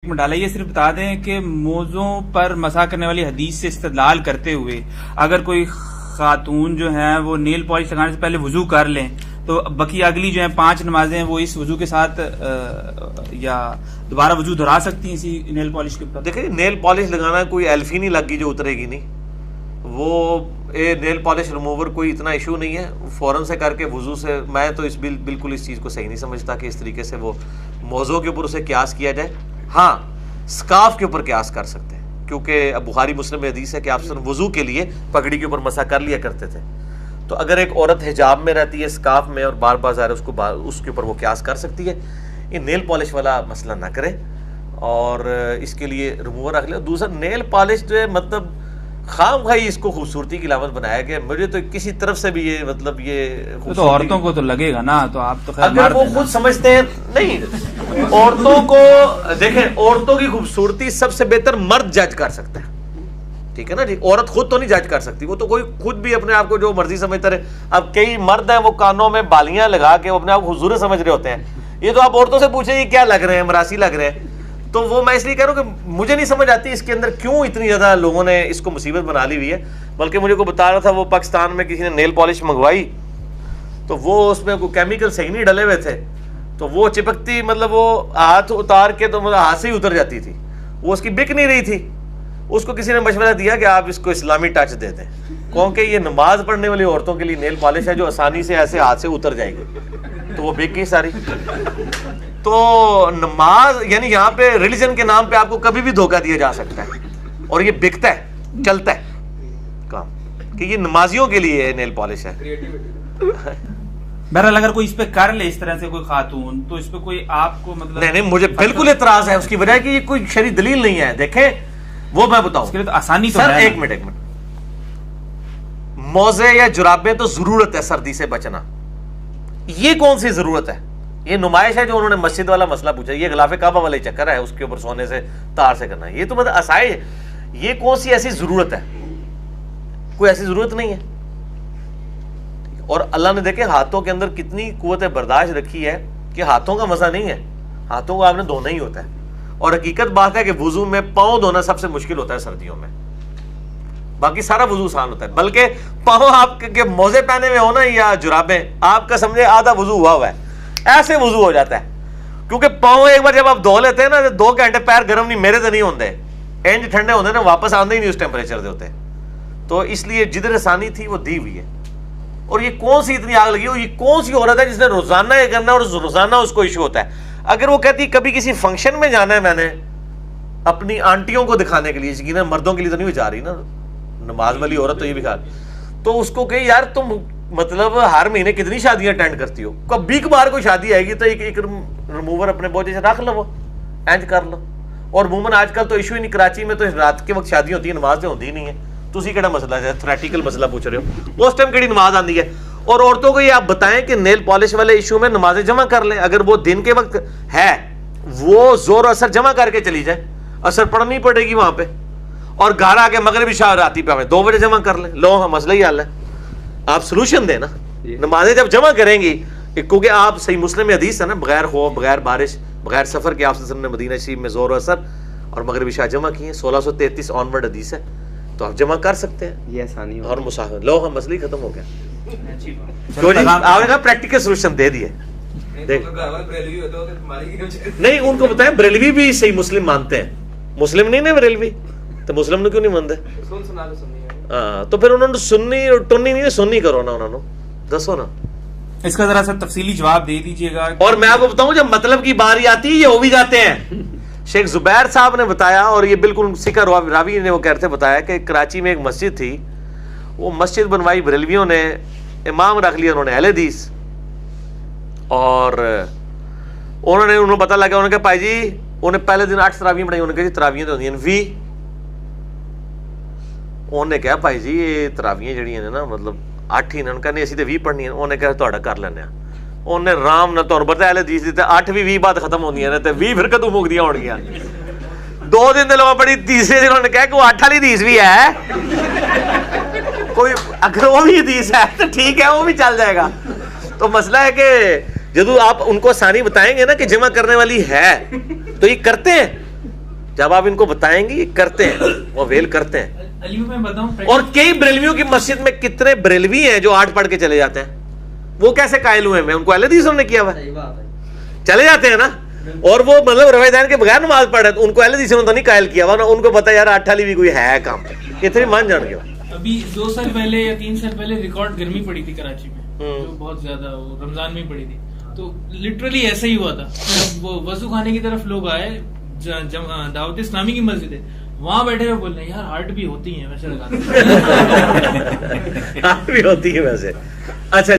ڈالا یہ صرف بتا دیں کہ موضوع پر مسح کرنے والی حدیث سے استدلال کرتے ہوئے اگر کوئی خاتون جو ہیں وہ نیل پالش لگانے سے پہلے وضو کر لیں تو بقی اگلی جو ہیں 5 نمازیں وہ اس وضو کے ساتھ یا دوبارہ وضو دہرا سکتی ہیں اسی نیل پالش کے اوپر؟ دیکھیں نیل پالش لگانا کوئی ایلفی نہیں لگ گی جو اترے گی نہیں. وہ نیل پالش ریموور کوئی اتنا ایشو نہیں ہے, فوراً سے کر کے وضو سے. میں تو بالکل اس چیز کو صحیح نہیں سمجھتا کہ اس طریقے سے وہ موضوع کے اوپر اسے قیاس کیا جائے. ہاں سکارف کے اوپر قیاس کر سکتے ہیں کیونکہ بخاری مسلم میں حدیث ہے کہ آپ وضو کے لیے پگڑی کے اوپر مسح کر لیا کرتے تھے. تو اگر ایک عورت حجاب میں رہتی ہے سکارف میں اور بار بار ظاہر اس کے اوپر وہ قیاس کر سکتی ہے. یہ نیل پالش والا مسئلہ نہ کرے اور اس کے لیے ریموور رکھ لے. دوسرا نیل پالش جو ہے مطلب خام خواہی اس کو خوبصورتی کی علامت بنایا گیا. مجھے تو کسی طرف سے بھی یہ مطلب یہ تو عورتوں کو تو لگے گا نا, تو آپ تو خیر اگر وہ خود سمجھتے ہیں نہیں. عورتوں کو دیکھیں, عورتوں کی خوبصورتی سب سے بہتر مرد جج کر سکتا ہے, ٹھیک ہے نا جی. عورت خود تو نہیں جج کر سکتی, وہ تو کوئی خود بھی اپنے آپ کو جو مرضی سمجھتا رہے. اب کئی مرد ہیں وہ کانوں میں بالیاں لگا کے اپنے آپ کو حضور سمجھ رہے ہوتے ہیں. یہ تو آپ عورتوں سے پوچھیں یہ کیا لگ رہے ہیں, مراسی لگ رہے ہیں. تو وہ میں اس لیے کہہ رہا ہوں کہ مجھے نہیں سمجھ آتی اس کے اندر کیوں اتنی زیادہ لوگوں نے اس کو مصیبت بنا لی ہوئی ہے. بلکہ مجھے کو بتا رہا تھا وہ پاکستان میں کسی نے نیل پالش منگوائی تو وہ اس میں کوئی کیمیکل صحیح نہیں ڈلے ہوئے تھے, تو وہ چپکتی مطلب وہ ہاتھ اتار کے تو مطلب ہاتھ سے ہی اتر جاتی تھی. وہ اس کی بک نہیں رہی تھی. اس کو کسی نے مشورہ دیا کہ آپ اس کو اسلامی ٹچ دے دیں کیونکہ یہ نماز پڑھنے والی عورتوں کے لیے نیل پالش ہے جو آسانی سے ایسے ہاتھ سے اتر جائے گی. تو وہ بک گئی ساری. تو نماز یعنی یہاں پہ ریلیجن کے نام پہ آپ کو کبھی بھی دھوکہ دیا جا سکتا ہے اور یہ بکتا ہے, چلتا ہے کام کہ یہ نمازیوں کے لیے نیل پالش ہے. بہرحال اگر کوئی اس پہ کر لے اس طرح سے کوئی خاتون تو اس پہ کوئی آپ کو مطلب نہیں مجھے بالکل اعتراض ہے. اس کی وجہ ہے کہ یہ کوئی شرعی دلیل نہیں ہے. دیکھیں وہ میں بتاؤں اس کے لیے تو آسانی تو سر, ہے. ایک منٹ موزے یا جرابیں تو ضرورت ہے سردی سے بچنا. یہ کون سی ضرورت ہے؟ یہ نمائش ہے جو انہوں نے مسجد والا مسئلہ پوچھا. یہ غلاف کعبہ والے چکر ہے, اس کے اوپر سونے سے تار سے کرنا. یہ تو مطلب اسائے, یہ کون سی ایسی ضرورت ہے؟ کوئی ایسی ضرورت نہیں ہے. اور اللہ نے دیکھیں ہاتھوں کے اندر کتنی قوت برداشت رکھی ہے کہ ہاتھوں کا مزہ نہیں ہے, ہاتھوں کو آپ نے دھونا ہی ہوتا ہے. اور حقیقت بات ہے کہ وضو میں پاؤں دھونا سب سے مشکل ہوتا ہے سردیوں میں, باقی سارا وضو آسان ہوتا ہے. بلکہ پاؤں آپ کے موزے پہنے ہوئے ہو نا یا جرابیں, آپ کا سمجھے آدھا وضو ہوا ہے, ایسے وضو ہو جاتا ہے. کیونکہ پاؤں ایک بار جب آپ دھو لیتے ہیں نا 2 گھنٹے پیر گرم نہیں, میرے تو نہیں ہوتے, انج ٹھنڈے ہوتے نا, واپس آندے ہی نہیں اس ٹیمپریچر دے ہوتے. تو اس لیے جدھر آسانی تھی وہ دی ہوئی ہے. اور یہ کون سی اتنی آگ لگی ہو, یہ کون سی عورت ہے جس نے روزانہ یہ کرنا اور روزانہ اس کو ایشو ہوتا ہے. اگر وہ کہتی کبھی کسی فنکشن میں جانا ہے میں نے اپنی آنٹیوں کو دکھانے کے لیے, یقیناً مردوں کے لیے تو نہیں جا رہی نا, نماز والی عورت تو یہ بھی کھا, تو اس کو کہ یار تم مطلب ہر مہینے کتنی شادیاں اٹینڈ کرتی ہو, کبھی کبھار کوئی شادی آئے گی تو ایک ریموور اپنے بوجھے سے رکھ لو, وہ اینج کر لو. اور عموماً آج کل تو ایشو ہی نہیں, کراچی میں تو رات کے وقت شادی ہوتی ہے, نماز ہوتی ہی نہیں ہے. تسی کیڑا مسئلہ ہے, تھریٹیکل مسئلہ پوچھ رہے ہو, اس ٹائم کیڑی نماز آندی ہے. اور عورتوں کو یہ آپ بتائیں کہ نیل پالش والے ایشو میں نمازیں جمع کر لیں. اگر وہ دن کے وقت ہے وہ زور اثر جمع کر کے چلی جائے, اثر پڑنی پڑے گی وہاں پہ. اور گھر آ کے مغرب عشاء راتی پہ 2 بجے جمع کر لیں, لو ہاں مسئلہ ہی حل ہے. آپ سلوشن دیں نا, نمازیں جب جمع کریں گی, کیونکہ آپ صحیح مسلم میں حدیث ہے نا, بغیر خوف بغیر بارش بغیر سفر کے آپ صلی اللہ علیہ وسلم نے مدینہ شریف میں زور و اثر اور مغرب عشاء جمع کیے. 1633 آنورڈ حدیث ہے, تو آپ جمع کر سکتے ہیں. یہ آسانی اور مسافر لو ہاں مسئلہ ہی ختم ہو گیا. آپ نے کہا پریکٹیکل سولوشن دے دیے. نہیں ان کو بتائیں بریلوی بھی صحیح مسلم مانتے ہیں, مسلم نہیں نا بریلوی, تو مسلم نے کیوں نہیں مانتے؟ ہاں تو پھر انہوں نے سنی اور ٹنی نہیں, سنی کرو نا, انہوں نے دسو نا اس کا ذرا سا تفصیلی جواب دے دیجیے گا. اور میں آپ کو بتاؤں جب مطلب کی باری آتی ہے یہ ہو بھی جاتے ہیں. شیخ زبیر صاحب نے بتایا, اور یہ بالکل سکھا راوی نے وہ کہتے بتایا کہ کراچی میں ایک مسجد تھی, وہ مسجد بنوائی بریلویوں نے, امام رکھ لیا انہوں نے اہل حدیث, اور انہوں نے پتہ لگا, انہوں نے کہا بھائی جی, انہیں پہلے دن 8 تراویح پڑھائی. انہوں نے کہا جی تراویح تو ہوتی ہیں 20. انہوں نے کہا بھائی جی یہ تراویح جڑی ہیں نا مطلب 8 ہی, انہوں نے کہا نہیں اسی تو 20 پڑھنی ہیں. انہوں نے کہا تہاڈا کر لینے. انہوں نے رام نہ تو پتہ اہل حدیث دیتے 8 بھی 20 بعد ختم ہوندی ہیں تے 20 پھر کدوں مک دیا ہون گیا. 2 دن دے لوگ پڑھی, تیسرے دن انہوں نے کہا کہ وہ 8 والی حدیث بھی ہے, کوئی اگر وہ بھی حدیث ہے تو ٹھیک ہے وہ بھی چل جائے گا. تو مسئلہ ہے کہ جدو آپ ان کو آسانی بتائیں گے نا کہ جمع کرنے والی ہے تو یہ کرتے ہیں, جب آپ ان کو بتائیں گے یہ کرتے ہیں, وہ ویل کرتے ہیں. علیو میں بتاؤں, اور کئی بریلویوں کی مسجد میں کتنے بریلوی ہیں جو 8 پڑھ کے چلے جاتے ہیں, وہ کیسے قائل ہوئے ہیں؟ ان کو اہل حدیث نے کیا ہوا, چلے جاتے ہیں نا, اور وہ مطلب روایتین کے بغیر نماز پڑھ رہے, ان کو اہل حدیث نے تو نہیں قائل کیا ہوا نا, ان کو پتا یار 8 والی بھی کوئی ہے کام, اتنی مان جان کے. ابھی 2 سال پہلے یا 3 سال پہلے ریکارڈ گرمی پڑی تھی کراچی میں, جو بہت زیادہ رمضان میں پڑی تھی, تو لٹرلی ایسا ہی ہوا تھا. جب وہ وضو خانے کی طرف لوگ آئے, دعوت اسلامی کی مسجد ہے, وہاں بیٹھے ہوئے بول رہے ہیں یار ہارٹ بھی ہوتی ہیں ویسے لگاتے ہارٹ بھی ہوتی ہے ویسے. اچھا